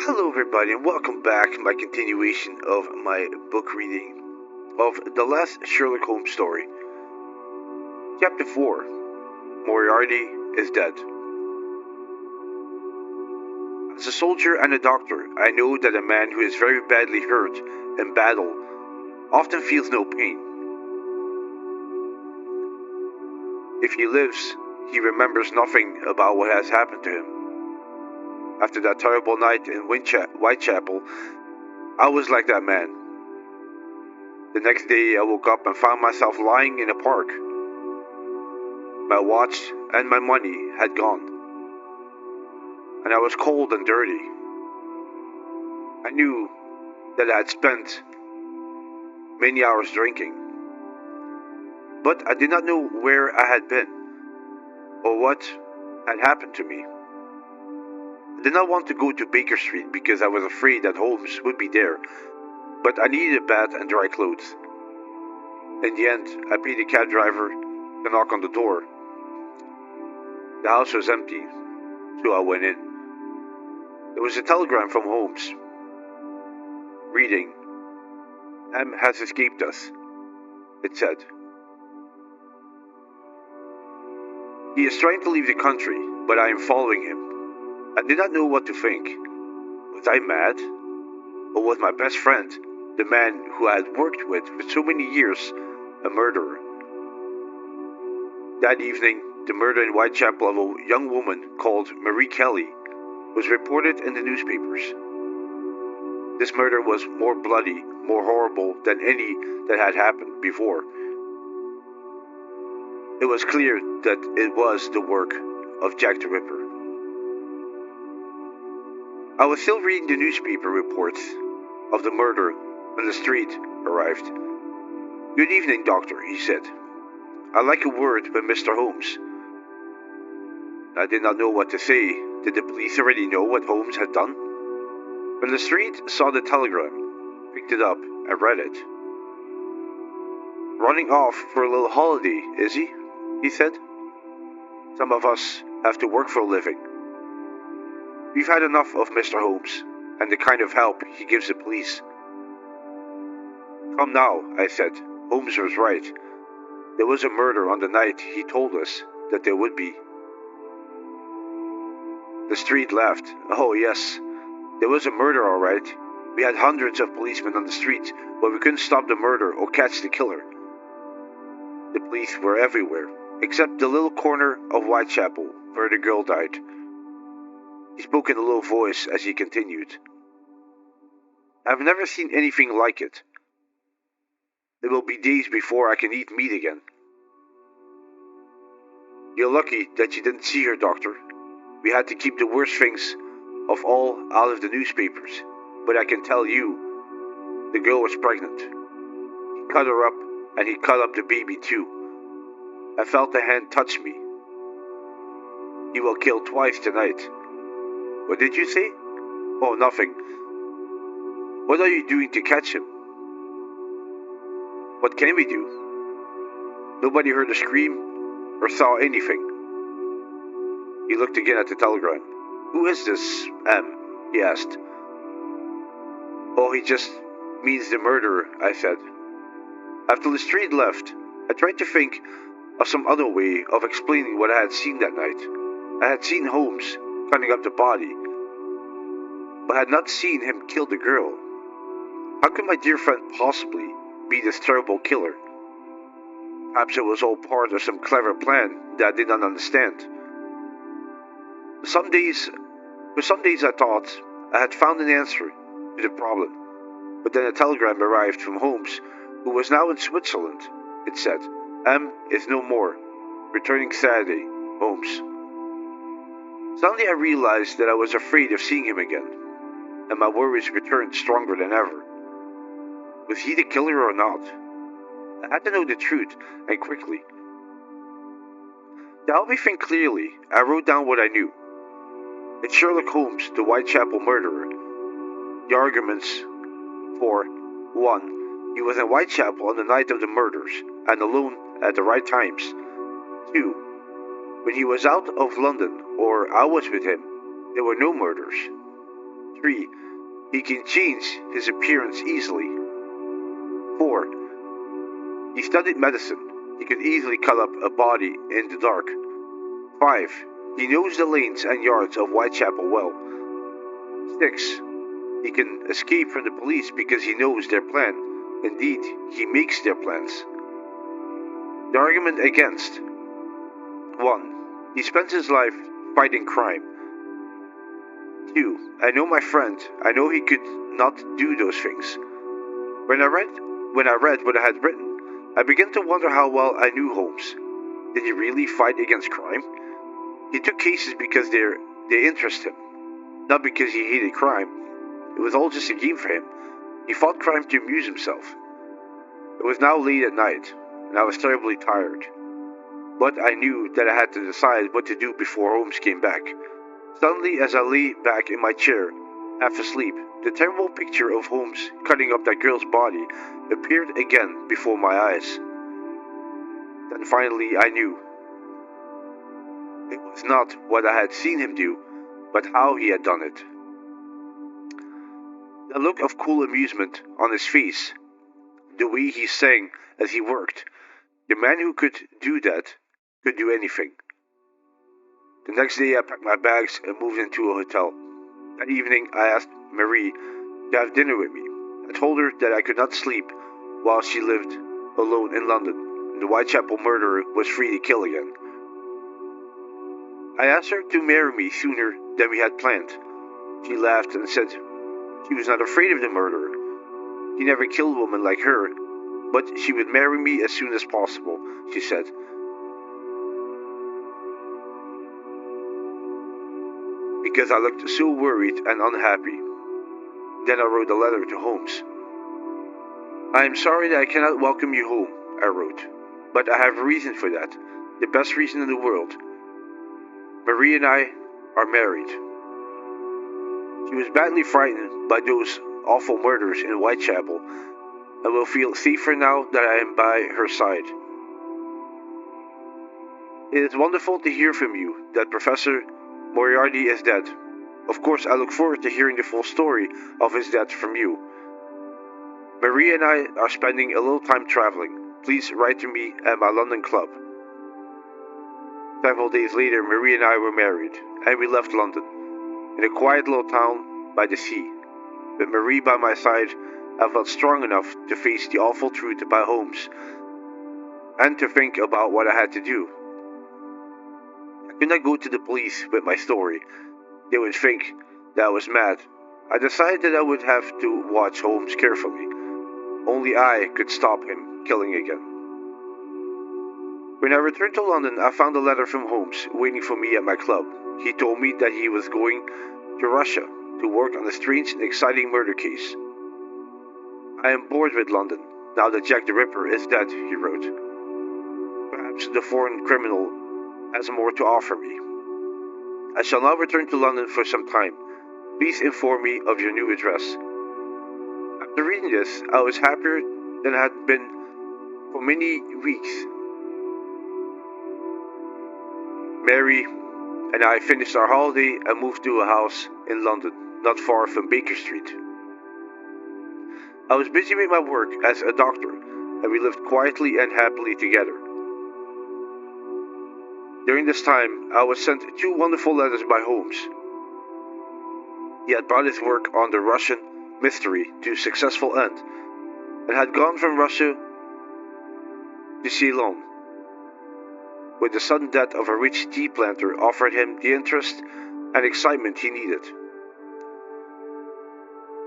Hello everybody and welcome back to my continuation of my book reading of the last Sherlock Holmes story. Chapter 4, Moriarty is Dead. As a soldier and a doctor, I know that a man who is very badly hurt in battle often feels no pain. If he lives, he remembers nothing about what has happened to him. After that terrible night in Whitechapel, I was like that man. The next day I woke up and found myself lying in a park. My watch and my money had gone, and I was cold and dirty. I knew that I had spent many hours drinking, but I did not know where I had been or what had happened to me. I did not want to go to Baker Street because I was afraid that Holmes would be there, but I needed a bath and dry clothes. In the end, I paid the cab driver to knock on the door. The house was empty, so I went in. There was a telegram from Holmes. Reading, M has escaped us, it said. He is trying to leave the country, but I am following him. I did not know what to think. Was I mad? Or was my best friend, the man who I had worked with for so many years, a murderer? That evening, the murder in Whitechapel of a young woman called Marie Kelly was reported in the newspapers. This murder was more bloody, more horrible than any that had happened before. It was clear that it was the work of Jack the Ripper. I was still reading the newspaper reports of the murder when the street arrived. "Good evening, doctor," he said. "I'd like a word with Mr. Holmes." I did not know what to say. Did the police already know what Holmes had done? When the street saw the telegram, picked it up and read it. "Running off for a little holiday, is he?" he said. "Some of us have to work for a living. We've had enough of Mr. Holmes and the kind of help he gives the police." "Come now," I said. "Holmes was right. There was a murder on the night he told us that there would be." The street laughed. "Oh yes, there was a murder all right. We had hundreds of policemen on the street, but we couldn't stop the murder or catch the killer. The police were everywhere, except the little corner of Whitechapel where the girl died." He spoke in a low voice as he continued. "I've never seen anything like it. It will be days before I can eat meat again." "You're lucky that you didn't see her, doctor. We had to keep the worst things of all out of the newspapers, but I can tell you, the girl was pregnant. He cut her up and he cut up the baby too. I felt the hand touch me. He will kill twice tonight." "What did you say?" "Oh, nothing. What are you doing to catch him?" "What can we do?" Nobody heard a scream or saw anything. He looked again at the telegram. "Who is this M?" he asked. "Oh, he just means the murderer," I said. After the street left, I tried to think of some other way of explaining what I had seen that night. I had seen Holmes cutting up the body, but had not seen him kill the girl. How could my dear friend possibly be this terrible killer? Perhaps it was all part of some clever plan that I did not understand. For some days I thought I had found an answer to the problem, but then a telegram arrived from Holmes, who was now in Switzerland. It said, "M is no more. Returning Saturday, Holmes." Suddenly I realized that I was afraid of seeing him again, and my worries returned stronger than ever. Was he the killer or not? I had to know the truth, and quickly. To help me think clearly, I wrote down what I knew. It's Sherlock Holmes, the Whitechapel murderer. The arguments for 1. He was in Whitechapel on the night of the murders, and alone at the right times. 2. When he was out of London, or I was with him, there were no murders. 3. He can change his appearance easily. 4. He studied medicine. He could easily cut up a body in the dark. 5. He knows the lanes and yards of Whitechapel well. 6. He can escape from the police because he knows their plan. Indeed, he makes their plans. The argument against. 1. He spends his life fighting crime. 2. I know my friend. I know he could not do those things. When I read what I had written, I began to wonder how well I knew Holmes. Did he really fight against crime? He took cases because they interest him, not because he hated crime. It was all just a game for him. He fought crime to amuse himself. It was now late at night, and I was terribly tired. But I knew that I had to decide what to do before Holmes came back. Suddenly, as I lay back in my chair, half asleep, the terrible picture of Holmes cutting up that girl's body appeared again before my eyes. Then finally I knew. It was not what I had seen him do, but how he had done it. The look of cool amusement on his face, the way he sang as he worked. The man who could do that could do anything. The next day I packed my bags and moved into a hotel. That evening I asked Marie to have dinner with me. I told her that I could not sleep while she lived alone in London, and the Whitechapel murderer was free to kill again. I asked her to marry me sooner than we had planned. She laughed and said she was not afraid of the murderer. He never killed a woman like her, but she would marry me as soon as possible, she said. Because I looked so worried and unhappy. Then I wrote a letter to Holmes. I am sorry that I cannot welcome you home, I wrote, but I have a reason for that, the best reason in the world. Marie and I are married. She was badly frightened by those awful murders in Whitechapel and will feel safer now that I am by her side. It is wonderful to hear from you that Professor Moriarty is dead. Of course, I look forward to hearing the full story of his death from you. Marie and I are spending a little time traveling. Please write to me at my London club. Several days later, Marie and I were married, and we left London, in a quiet little town by the sea. With Marie by my side, I felt strong enough to face the awful truth about Holmes, and to think about what I had to do. I could not go to the police with my story. They would think that I was mad. I decided that I would have to watch Holmes carefully. Only I could stop him killing again. When I returned to London, I found a letter from Holmes waiting for me at my club. He told me that he was going to Russia to work on a strange and exciting murder case. I am bored with London, now that Jack the Ripper is dead, he wrote. Perhaps the foreign criminal has more to offer me. I shall now return to London for some time. Please inform me of your new address. After reading this, I was happier than I had been for many weeks. Mary and I finished our holiday and moved to a house in London, not far from Baker Street. I was busy with my work as a doctor, and we lived quietly and happily together. During this time, I was sent 2 wonderful letters by Holmes. He had brought his work on the Russian mystery to a successful end, and had gone from Russia to Ceylon, where the sudden death of a rich tea planter offered him the interest and excitement he needed.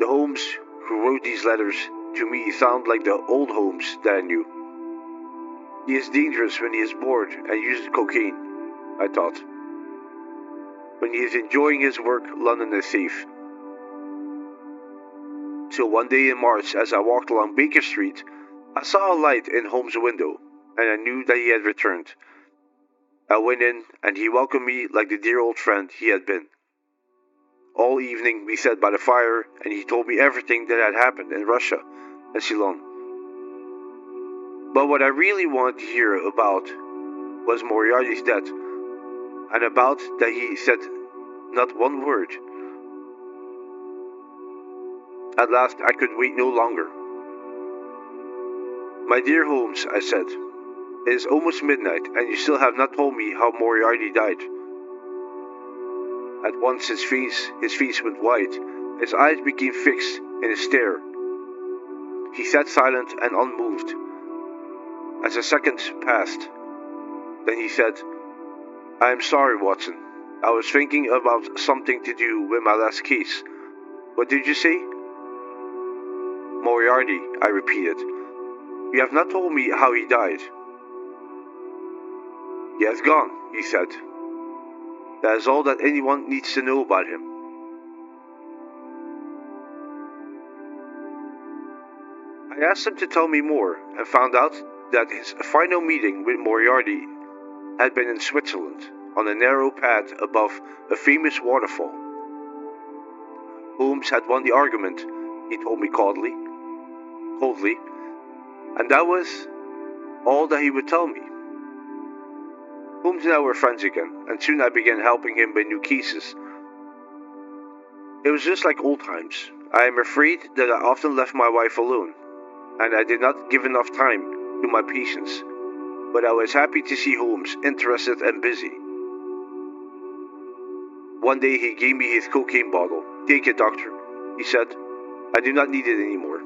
The Holmes who wrote these letters to me sound like the old Holmes that I knew. He is dangerous when he is bored and uses cocaine, I thought. When he is enjoying his work, London is safe. So one day in March, as I walked along Baker Street, I saw a light in Holmes' window, and I knew that he had returned. I went in, and he welcomed me like the dear old friend he had been. All evening we sat by the fire, and he told me everything that had happened in Russia and Ceylon. But what I really wanted to hear about was Moriarty's death, and about that he said not one word. At last I could wait no longer. "My dear Holmes," I said, "it is almost midnight, and you still have not told me how Moriarty died." At once his face went white, his eyes became fixed in a stare. He sat silent and unmoved. As the seconds passed, then he said, "I am sorry, Watson. I was thinking about something to do with my last case. What did you say?" "Moriarty," I repeated. "You have not told me how he died." "He has gone," he said. "That is all that anyone needs to know about him." I asked him to tell me more and found out that his final meeting with Moriarty had been in Switzerland, on a narrow path above a famous waterfall. Holmes had won the argument, he told me coldly, and that was all that he would tell me. Holmes and I were friends again, and soon I began helping him with new cases. It was just like old times. I am afraid that I often left my wife alone, and I did not give enough time to my patients, but I was happy to see Holmes interested and busy. One day he gave me his cocaine bottle. "Take it, doctor," he said. "I do not need it anymore."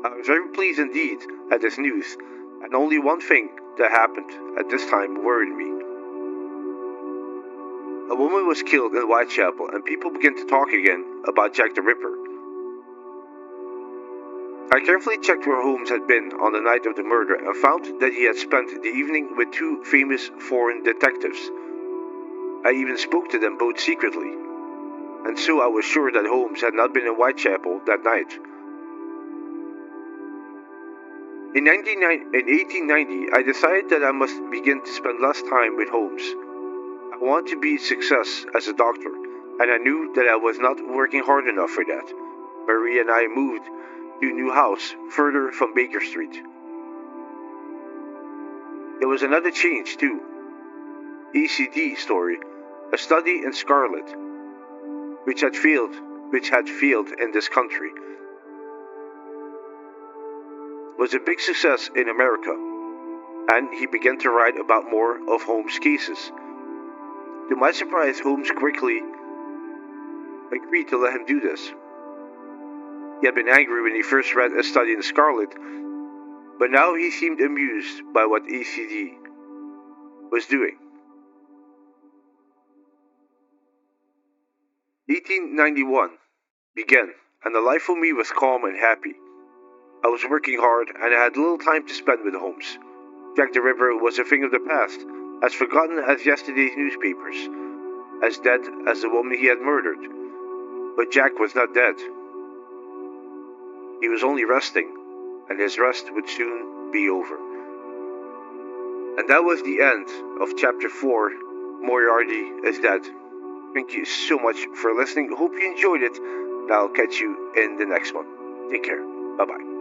I was very pleased indeed at this news, and only one thing that happened at this time worried me. A woman was killed in Whitechapel, and people began to talk again about Jack the Ripper. I carefully checked where Holmes had been on the night of the murder and found that he had spent the evening with two famous foreign detectives. I even spoke to them both secretly, and so I was sure that Holmes had not been in Whitechapel that night. In 1890, I decided that I must begin to spend less time with Holmes. I wanted to be a success as a doctor, and I knew that I was not working hard enough for that. Marie and I moved to a new house further from Baker Street. There was another change too. ECD story, a study in scarlet, which had failed in this country, was a big success in America, and he began to write about more of Holmes' cases. To my surprise, Holmes quickly agreed to let him do this. He had been angry when he first read A Study in Scarlet, but now he seemed amused by what ECD was doing. 1891 began, and the life for me was calm and happy. I was working hard, and I had little time to spend with Holmes. Jack the Ripper was a thing of the past, as forgotten as yesterday's newspapers, as dead as the woman he had murdered. But Jack was not dead. He was only resting, and his rest would soon be over. And that was the end of Chapter 4, Moriarty is Dead. Thank you so much for listening. Hope you enjoyed it, and I'll catch you in the next one. Take care. Bye-bye.